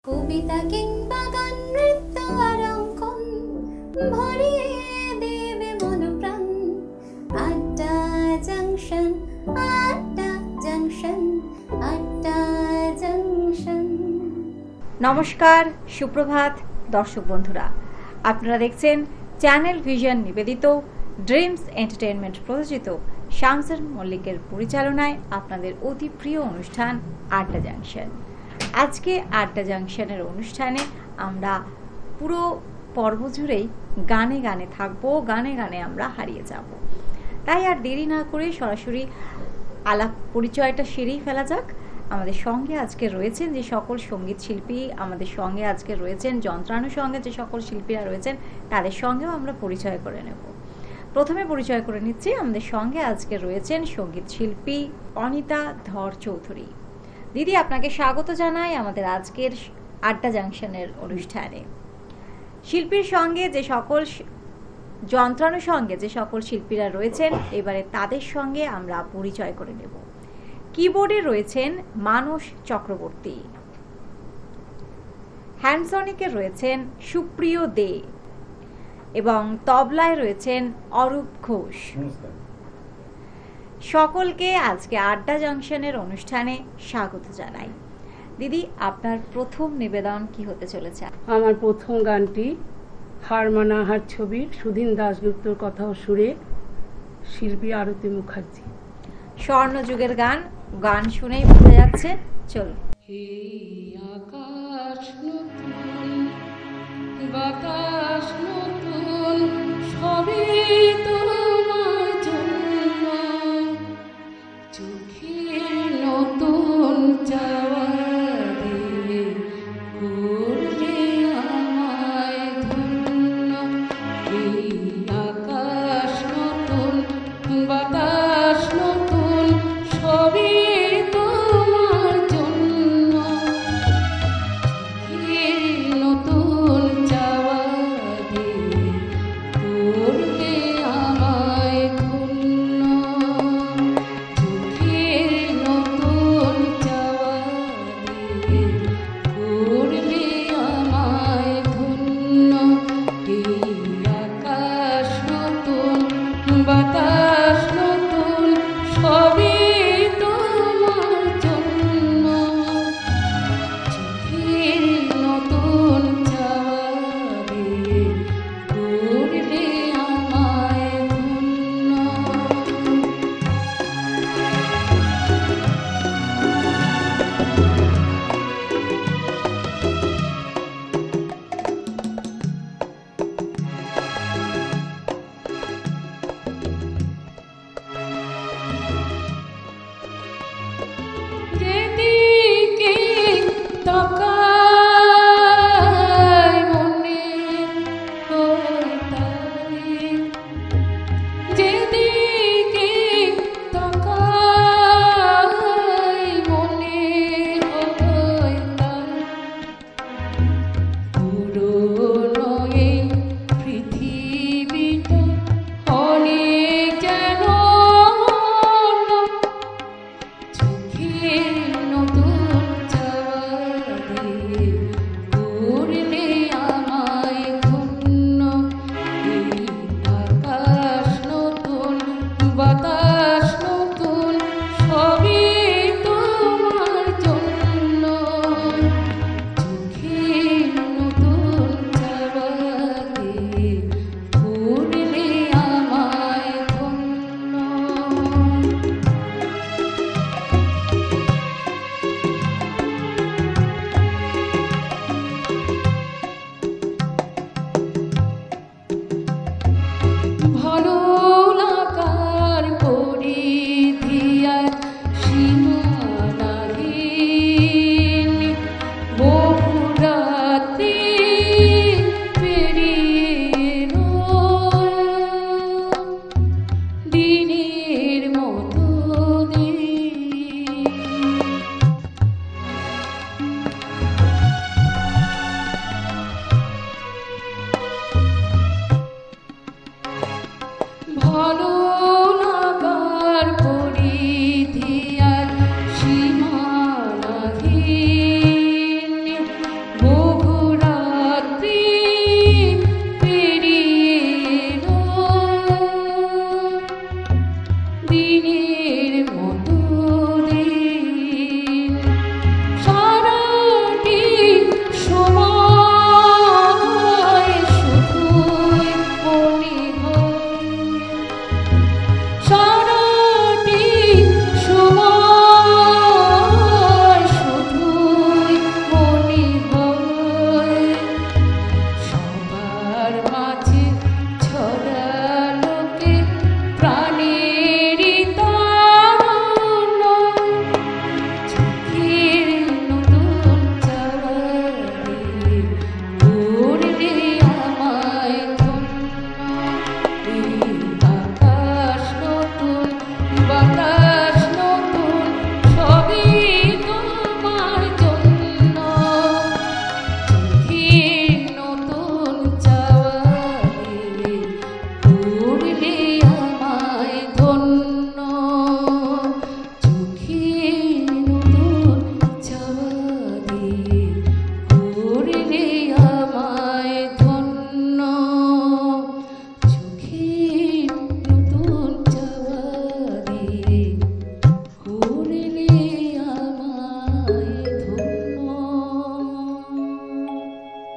কবিতা কিংবা গান নৃত্য আর অঙ্কন ভরিয়ে দেবে মনপ্রাণ। আড্ডা জাংশন, আড্ডা জাংশন, আড্ডা জাংশন। নমস্কার, সুপ্রভাত দর্শক বন্ধুরা, আপনারা দেখছেন চ্যানেল ভিশন নিবেদিত ড্রিমস এন্টারটেইনমেন্ট প্রযোজিত শামসুর মল্লিকের পরিচালনায় আপনাদের অতি প্রিয় অনুষ্ঠান আড্ডা জাংশন। আজকে আড্ডা জাংশনের অনুষ্ঠানে আমরা পুরো পর্ব জুড়েই গানে গানে থাকবো, গানে গানে আমরা হারিয়ে যাব। তাই আর দেরি না করে সরাসরি আলাপ পরিচয়টা সেরেই ফেলা যাক। আমাদের সঙ্গে আজকে রয়েছেন যে সকল সঙ্গীত শিল্পী, আমাদের সঙ্গে আজকে রয়েছেন যন্ত্রানুষঙ্গে যে সকল শিল্পীরা রয়েছেন, তাদের সঙ্গেও আমরা পরিচয় করে নেব। প্রথমে পরিচয় করে নিচ্ছি, আমাদের সঙ্গে আজকে রয়েছেন সঙ্গীত শিল্পী অনিতা ধর চৌধুরী। দিদি, আপনাকে স্বাগত জানাই আমাদের আজকের আড্ডা জাংশনের অনুষ্ঠানে। শিল্পীর সঙ্গে যে সকল যন্ত্রানুষঙ্গে যে সকল শিল্পীরা রয়েছেন, এবারে তাদের সঙ্গে আমরা পরিচয় করে নেব। কিবোর্ডে রয়েছেন মানস চক্রবর্তী, হ্যান্ডসনিকে রয়েছেন সুপ্রিয় দে এবং তবলায় রয়েছেন অরূপ ঘোষ। সকলকে আজকে আড্ডা জাংশনের অনুষ্ঠানে স্বাগত জানাই। দিদি, আপনার প্রথম নিবেদন কি হতে চলেছে? আমার প্রথম গানটি হার মানা হার ছবির সুধীন দাশগুপ্তর কথা ও সুরে, শিল্পী আরতি মুখার্জি। স্বর্ণযুগের গান, গান শুনেই বোঝা যাচ্ছে। চলুন। আকাশ নতুন, বাতাস নতুন, সবই তোমার জন্য, চোখের নতুন চাওয়া দিয়ে করলে আমায় ধন্য। এই আকাশ নতুন, বাতাস নতুন, সবই তোমার জন্য, চোখের নতুন চাওয়া দিয়ে করলে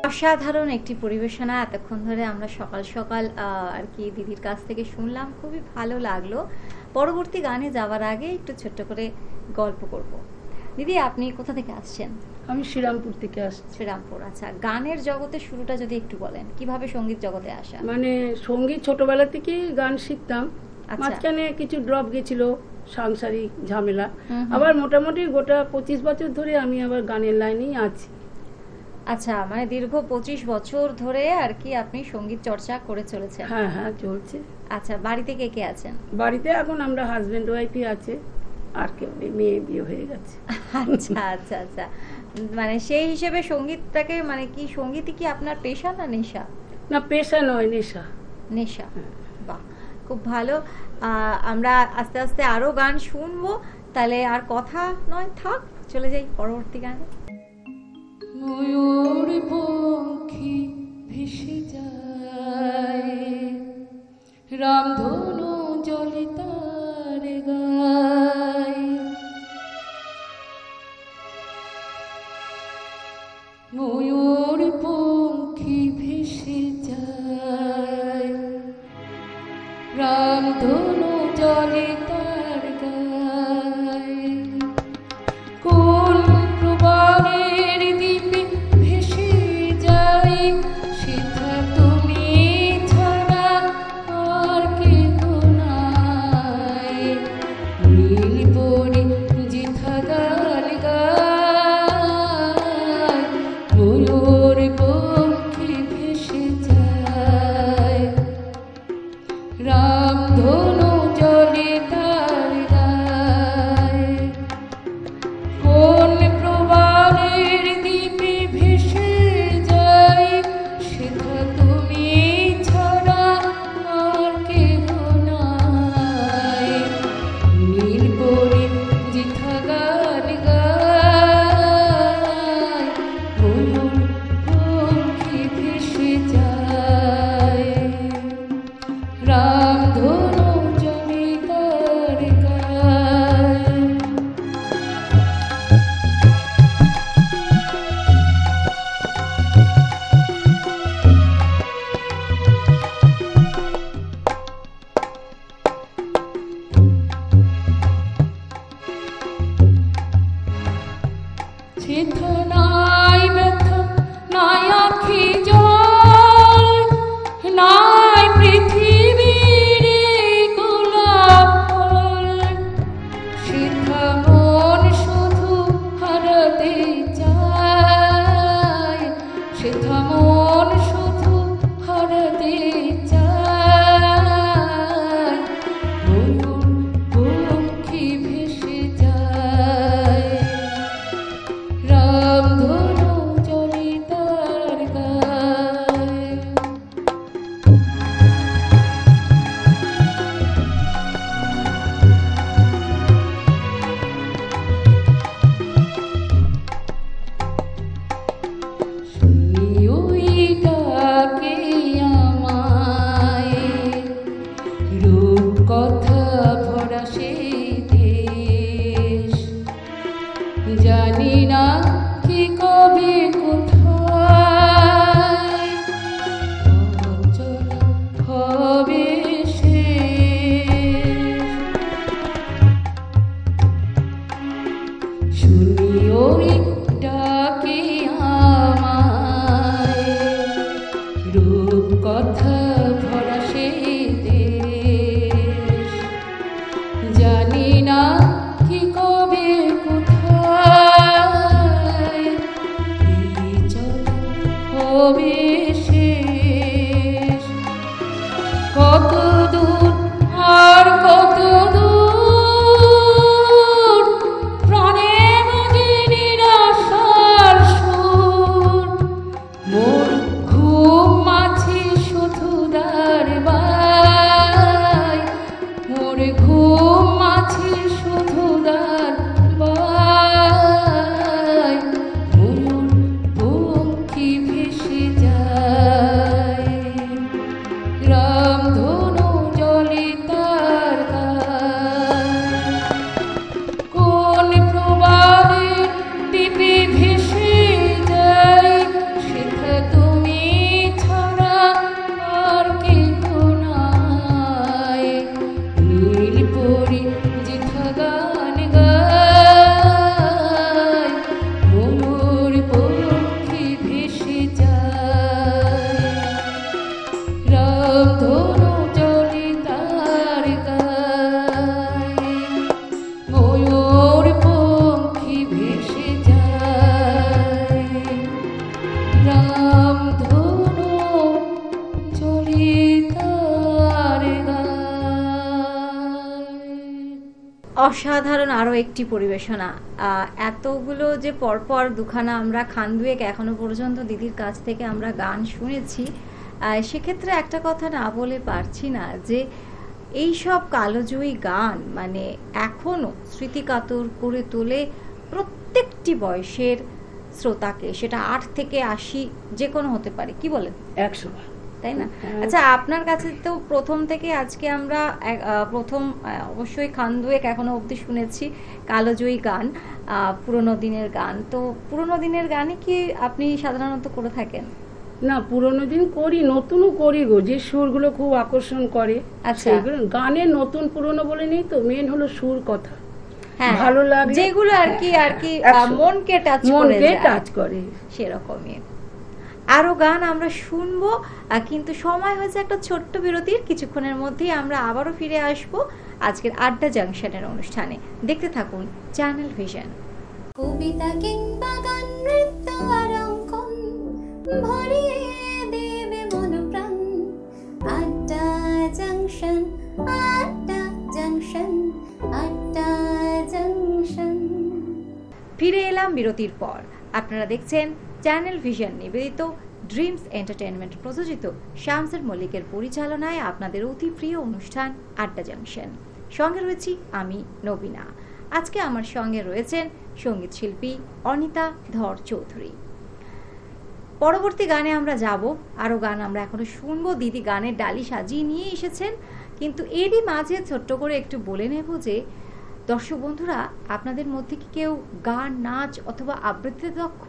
অসাধারণ একটি পরিবেশনা এতক্ষণ ধরে আমরা সকাল সকাল আর কি দিদির কাছ থেকে শুনলাম, খুবই ভালো লাগলো। পরবর্তী গানে যাওয়ার আগে একটু ছোট্ট করে গল্প করব। দিদি, আপনি কোথা থেকে আসছেন? আমি শ্রীরামপুর থেকে আসছি। শ্রীরামপুর, আচ্ছা। গানের জগতে শুরুটা যদি একটু বলেন, কিভাবে সঙ্গীত জগতে আসা? মানে সঙ্গীত ছোটবেলা থেকেই গান শিখতাম, আচ্ছা। মাঝখানে কিছু ড্রপ গেছিল, সাংসারিক ঝামেলা। হুম। আবার মোটামুটি গোটা 25 বছর ধরে আমি আবার গানের লাইনেই আছি। আচ্ছা, মানে দীর্ঘ 25 বছর ধরে আর কি আপনি সঙ্গীত চর্চা করে চলেছেন। হ্যাঁ হ্যাঁ, চলছে। আচ্ছা, বাড়িতে কে কে আছেন? বাড়িতে এখন আমরা হাজবেন্ড ওয়াইফই আছে, আর কেউ নেই, মেয়ে বিয়ে হয়ে গেছে। আচ্ছা আচ্ছা আচ্ছা, মানে সেই হিসেবে সঙ্গীতটাকে, মানে কি সঙ্গীতই কি আপনার পেশা না নেশা? না, পেশা নয়, নেশা। নেশা, বাহ, খুব ভালো। আমরা আস্তে আস্তে আরো গান শুনবো, তাহলে আর কথা নয়, থাক, চলে যাই পরবর্তী গানে। ময়ূর পঙ্খী ভেসে যায়, রামধনু জলে তার গায়। ময়ূর পঙ্খী ভেসে যায়, রামধনু জলে তার গায়। কোন প্রবাহের দ্বীপে ভেসে যাই, সেথা তুমি ছাড়া আর কেহ নাই। নীল পরি যেথা গান গায়, ময়ূর পঙ্খী ভেসে যায়, রামধনু জলে তার গায়। কোন প্রবাহের দ্বীপে ভেসে যাই, সেথা তুমি ছাড়া আর কেহ নাই। নীল পরি যেথা গান গায়, ময়ূর পঙ্খী ভেসে যায়, রামধনু জলে তার গায়। সেথা নাই ব্যথা, নাই আঁখি জল, নাই পৃথিবীর গোলাপ ফল। সেথা মন শুধু হারাতে চায়, সেথা মন শুধু হারাতে চায়। ময়ূর পঙ্খী ভেসে যায়, রামধনু জলে তার গায়। শুনি ওই ডাকে আমায়, রূপ কথা ভরা সেই দেশ। জানি না কি কবে কোথায় অচলা হবে শেষ। শুনি ওই ডাকে আমায়, রূপ কথা ভরা সেই দেশ। জানি না কি কবে কোথায় এই চলা হবে শেষ। কত দূর আর কত দূর, প্রাণে বাজে নিরাশার সুর। মোর ঘুম মাছি শুধু দাঁড়বায়, মোর ঘুম মাছি শুধু দাঁড়বায়। ময়ূর পঙ্খী ভেসে যায়, রাম ধনু চলিতার গায়। অসাধারণ আরও একটি পরিবেশনা। এতগুলো যে পরপর দুখানা আমরা খান দুয়েক এখনো পর্যন্ত দিদির কাছ থেকে আমরা গান শুনেছি, সেক্ষেত্রে একটা কথা না বলে পারছি না যে এই সব কালজয়ী গান মানে এখনো স্মৃতিকাতর করে তোলে প্রত্যেকটি বয়সের শ্রোতাকে, সেটা 8 থেকে 80 যে কোনো হতে পারে, কি বলেন? 100 তাই না? আচ্ছা, আপনার কাছে তো প্রথম থেকে আজকে আমরা প্রথম অবশ্যই খান দুয়েক এখনো অবধি শুনেছি কালজয়ী গান, পুরোনো দিনের গান। তো পুরোনো দিনের গানে কি আপনি সাধারণত করে থাকেন? না, পুরোনো দিন করি, নতুনও করি গো, যে সুরগুলো খুব আকর্ষণ করে। আচ্ছা, গানে নতুন পুরোনো বলে নেই তো, মেন হলো সুর কথা। হ্যাঁ, ভালো লাগে যেগুলো আর কি মনকে টাচ করে সেরকমই আরো গান আমরা শুনবো। কিন্তু সময় হয়েছে একটা ছোট্ট বিরতির, কিছুক্ষণের মধ্যেই আমরা আবারও ফিরে আসব আজকের আড্ডা জাংশনের অনুষ্ঠানে। দেখতে থাকুন চ্যানেল ভিশন। কবিতা কিংবা গান, নৃত্য আর অঙ্কন ভরিয়ে দেবে মন প্রাণ। আড্ডা জাংশন, আড্ডা জাংশন, আড্ডা জাংশন। ফিরে এলাম বিরতির পর। আপনারা দেখছেন চ্যানেল ভিশন নিবেদিত ড্রিমস এন্টারটেইনমেন্ট প্রযোজিত শামসুর মল্লিকের পরিচালনায় আপনাদের অতি প্রিয় অনুষ্ঠান আড্ডা জাংশন। সঙ্গে রয়েছি আমি নবীনা। আজকে আমার সঙ্গে রয়েছেন সঙ্গীত শিল্পী অনিতা ধর চৌধুরী। পরবর্তী গানে আমরা যাব, আরও গান আমরা এখনো শুনবো। দিদি গানের ডালি সাজিয়ে নিয়ে এসেছেন, কিন্তু এরই মাঝে ছোট্ট করে একটু বলে নেব যে দর্শক বন্ধুরা, আপনাদের মধ্যে কি কেউ গান, নাচ অথবা আবৃত্তিতে দক্ষ?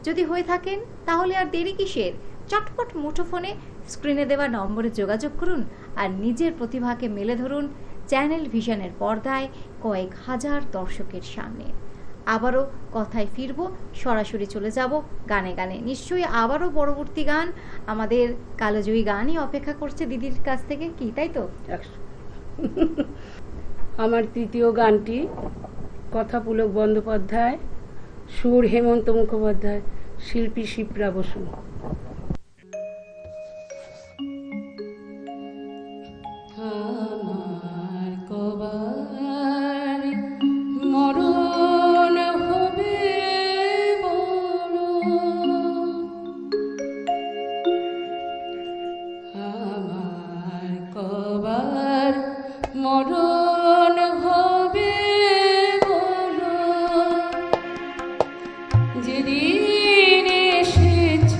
যদি হয়ে থাকেন তাহলে আর দেরি কিসের? চটপট মুঠোফোনে স্ক্রিনে দেওয়া নম্বরে যোগাযোগ করুন আর নিজের প্রতিভাকে মেলে ধরুন চ্যানেল ভিশনের পর্দায় কয়েক হাজার দর্শকের সামনে। আবারও কথায় ফিরব, সরাসরি চলে যাব গানে গানে। নিশ্চয়ই আবারও পরবর্তী গান, আমাদের কালজয়ী গানই অপেক্ষা করছে দিদির কাছ থেকে, কি তাই তো? আমার তৃতীয় গানটি কথা পুলক বন্দ্যোপাধ্যায়, সুর হেমন্ত মুখোপাধ্যায়, শিল্পী শিপ্রা বসু। আমার কবার মরণ হবে বড়, আমার কবার মরণ হবে বড়, যেদিন এসেছ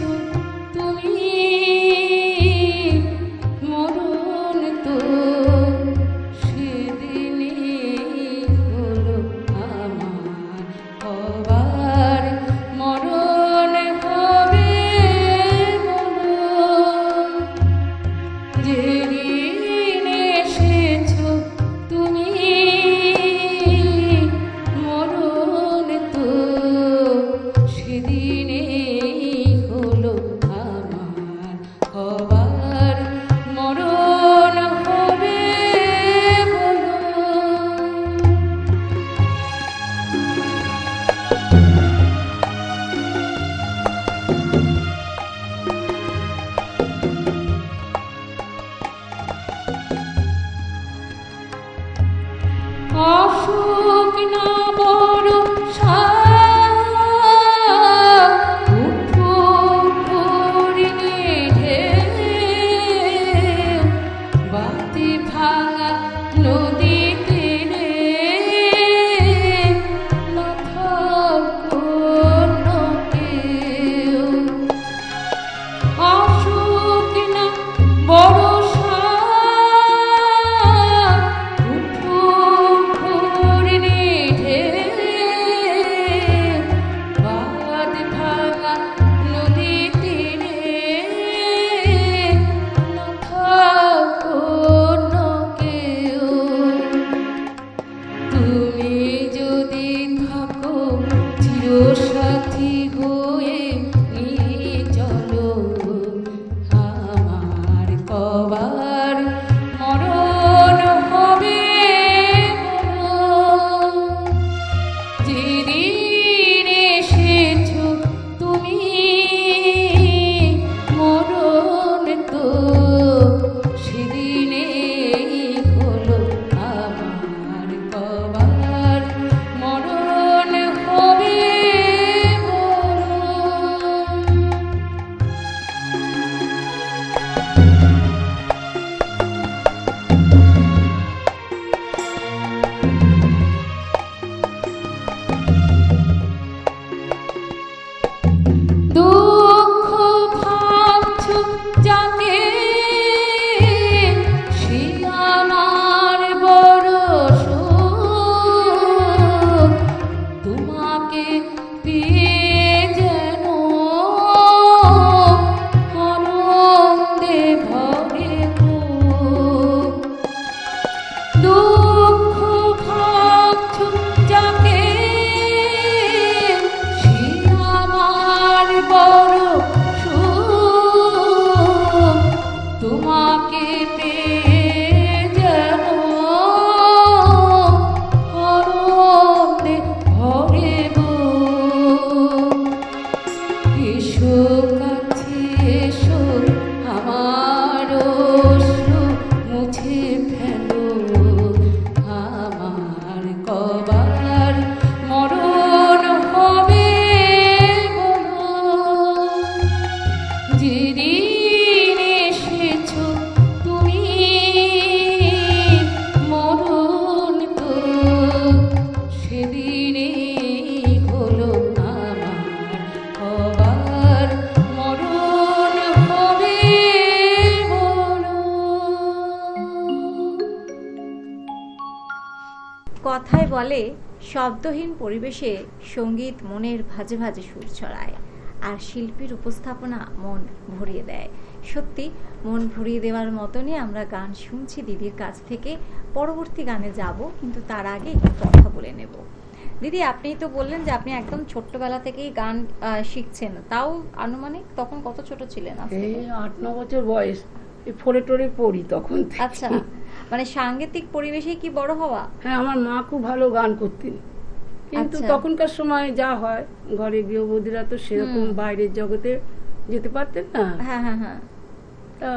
এসো কাছে এসো, আমার অশ্রু মুছে ফেলো, আমার কবার মরণ হবে বলো। যেদিন এসেছো তুমি মরণ তো সেদিনে হলো আমার কবার মরণ হবে বলো। কথায় বলে শব্দহীন পরিবেশে সঙ্গীত মনের ভাঁজে ভাঁজে সুর ছড়ায়, আর শিল্পীর উপস্থাপনা মন ভরিয়ে দেয়। সত্যি মন ভরিয়ে দেওয়ার মতনই আমরা গান শুনছি দিদির কাছ থেকে। পরবর্তী গানে যাব, কিন্তু তার আগে একটু কথা বলে নেব। দিদি, আপনি তো বললেন যে আপনি একদম ছোট্টবেলা থেকেই গান শিখছেন, তাও আনুমানিক তখন কত ছোট ছিলেন? এই 8-9 বছর বয়স, ফোরে টোরে পড়ি তখন থেকে। আচ্ছা, মানে সাংগীতিক পরিবেশে কি বড় হওয়া? হ্যাঁ, আমার মা খুব ভালো গান করতেন, কিন্তু আচ্ছা। তখনকার সময় যা হয়, ঘরে গৃহবধূরা তো সেরকম বাইরের জগতে যেতে পারতেন না। হ্যাঁ হ্যাঁ হ্যাঁ। তা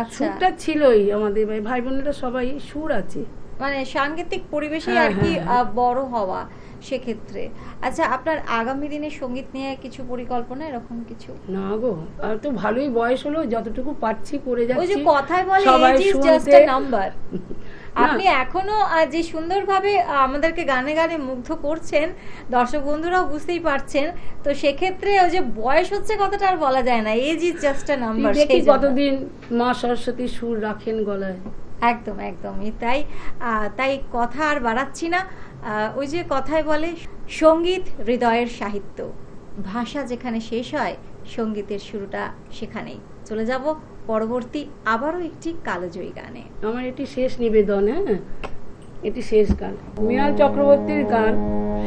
আচ্ছা, সুরটা ছিলই, আমাদের ভাই বোনেরা সবাই সুর আছে। মানে সাংগীতিক পরিবেশে হ্যাঁ, আর কি হ্যাঁ। বড় হওয়া সেক্ষেত্রে। আচ্ছা, আপনার আগামী দিনে সঙ্গীত নিয়ে কিছু পরিকল্পনা, এরকম কিছু? না গো, আর তো ভালোই বয়স হলো, যতটুকু পারছি করে ওই যে যাচ্ছি। কথায় বলে সবাই এজ ইজ শুনতে- জাস্ট আ নাম্বার। আপনি এখনো যে সুন্দরভাবে আমাদেরকে গানে গানে মুগ্ধ করছেন, দর্শক বন্ধুরাও বুঝতেই পারছেন। তো সেক্ষেত্রে ওই যে বয়স হচ্ছে কথাটা আর বলা যায় না, age is just a number. দেখি কতদিন মা সরস্বতী সুর রাখেন গলায়। একদম একদমই তাই। তাই কথা আর বাড়াচ্ছি না। ওই যে কথায় বলে সঙ্গীত হৃদয়ের সাহিত্য, ভাষা যেখানে শেষ হয় সঙ্গীতের শুরুটা সেখানেই। চলে যাব পরবর্তী আবারও একটি কালজয়ী গানে। আমার এটি শেষ নিবেদন। হ্যাঁ, এটি শেষ গান, মৃণাল চক্রবর্তীর গান,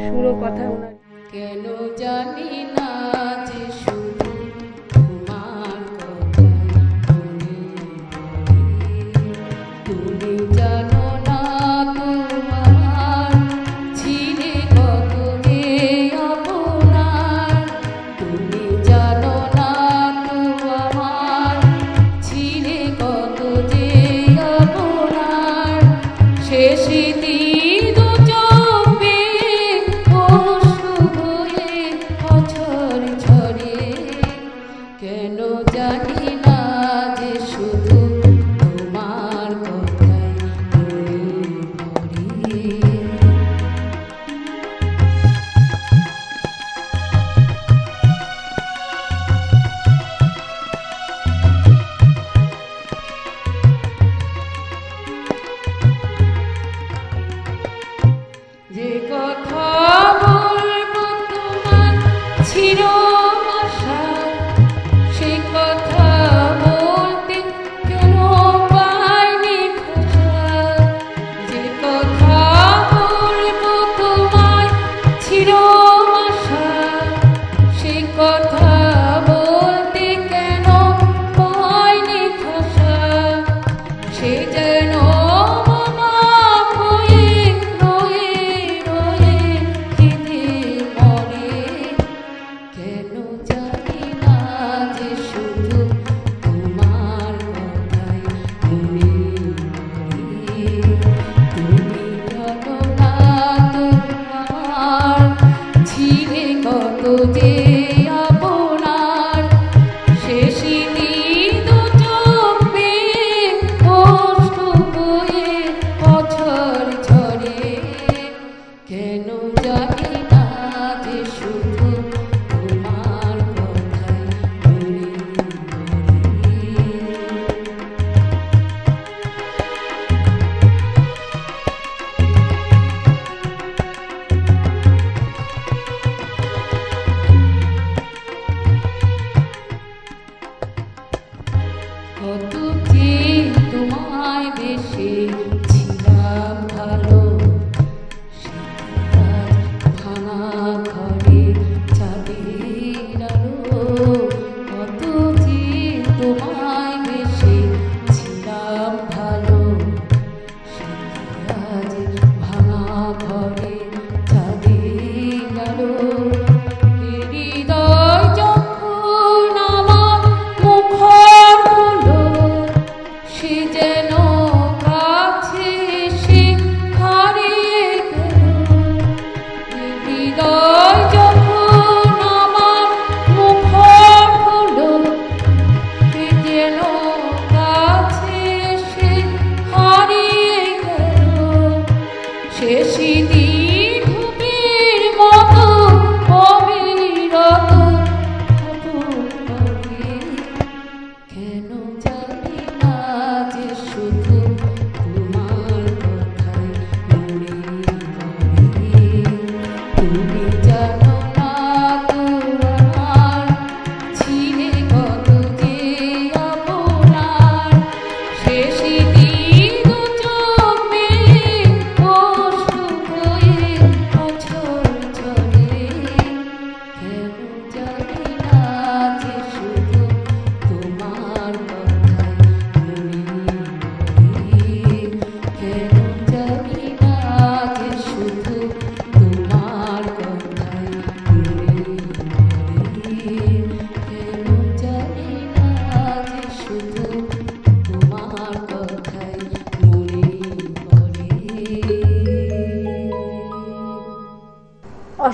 সুর ও কথা ওনার। কেন জানি না যে শুধু তোমার কথাই তুমি জানো না তোমার ছিলে কত যে আপনার, তুমি জানো না তোমার ছিলে কত যে আপনার, শেষ স্মৃতি দু চোখে অশ্রু হয়ে বছর ঝরে, কেন জানি না যে শুধু তোমার কথাই মনে পড়ে। যে কথা বলবো তোমার ছিল আশা, সে কথা বলতে কেন পাইনি ভাষা। যে কথা বলবো তোমার ছিল আশা, সে কথা বলতে কেন পাইনি ভাষা। সে যেন অবাক হয়ে রয়ে রয়ে কেঁদে মরে, কেন জানি না যে শুধু তোমার কথাই মনে পড়ে। তুমি জানো না তোমার ছিলে কত যে আপনার, শেষ দিন চোখে অশ্রু হয়ে বছর ঝরে, কেন জানি না যে শুধু তোমার কথাই মনে কত যে তোমায় বেশি ছিলাম ভালো, সে ভাঙা ঘরে চাঁদের আলো। কত যে তোমায় বেশি ছিলাম ভালো, সে আজ ভাঙা ঘরে চাঁদের আলো। হৃদয় যখন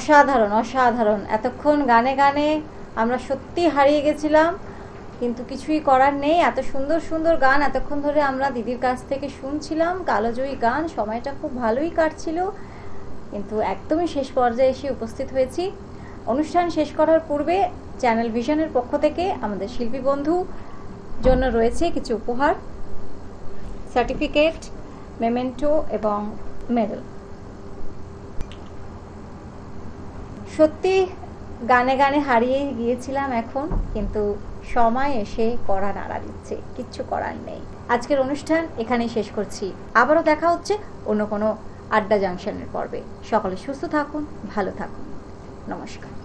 অসাধারণ অসাধারণ। এতক্ষণ গানে গানে আমরা সত্যি হারিয়ে গেছিলাম, কিন্তু কিছুই করার নেই। এত সুন্দর সুন্দর গান এতক্ষণ ধরে আমরা দিদির কাছ থেকে শুনছিলাম, কালজয়ী গান। সময়টা খুব ভালোই কাটছিল, কিন্তু একদমই শেষ পর্যায়ে এসে উপস্থিত হয়েছি। অনুষ্ঠান শেষ করার পূর্বে চ্যানেল ভিশনের পক্ষ থেকে আমাদের শিল্পী বন্ধু জন্য রয়েছে কিছু উপহার, সার্টিফিকেট, মেমেন্টো এবং মেডেল। সত্যি গানে গানে হারিয়ে গিয়েছিলাম এখন, কিন্তু সময় এসে কড়া নাড়া দিচ্ছে, কিচ্ছু করার নেই। আজকের অনুষ্ঠান এখানেই শেষ করছি। আবারও দেখা হচ্ছে অন্য কোনো আড্ডা জাংশনের পর্বে। সকলে সুস্থ থাকুন, ভালো থাকুন। নমস্কার।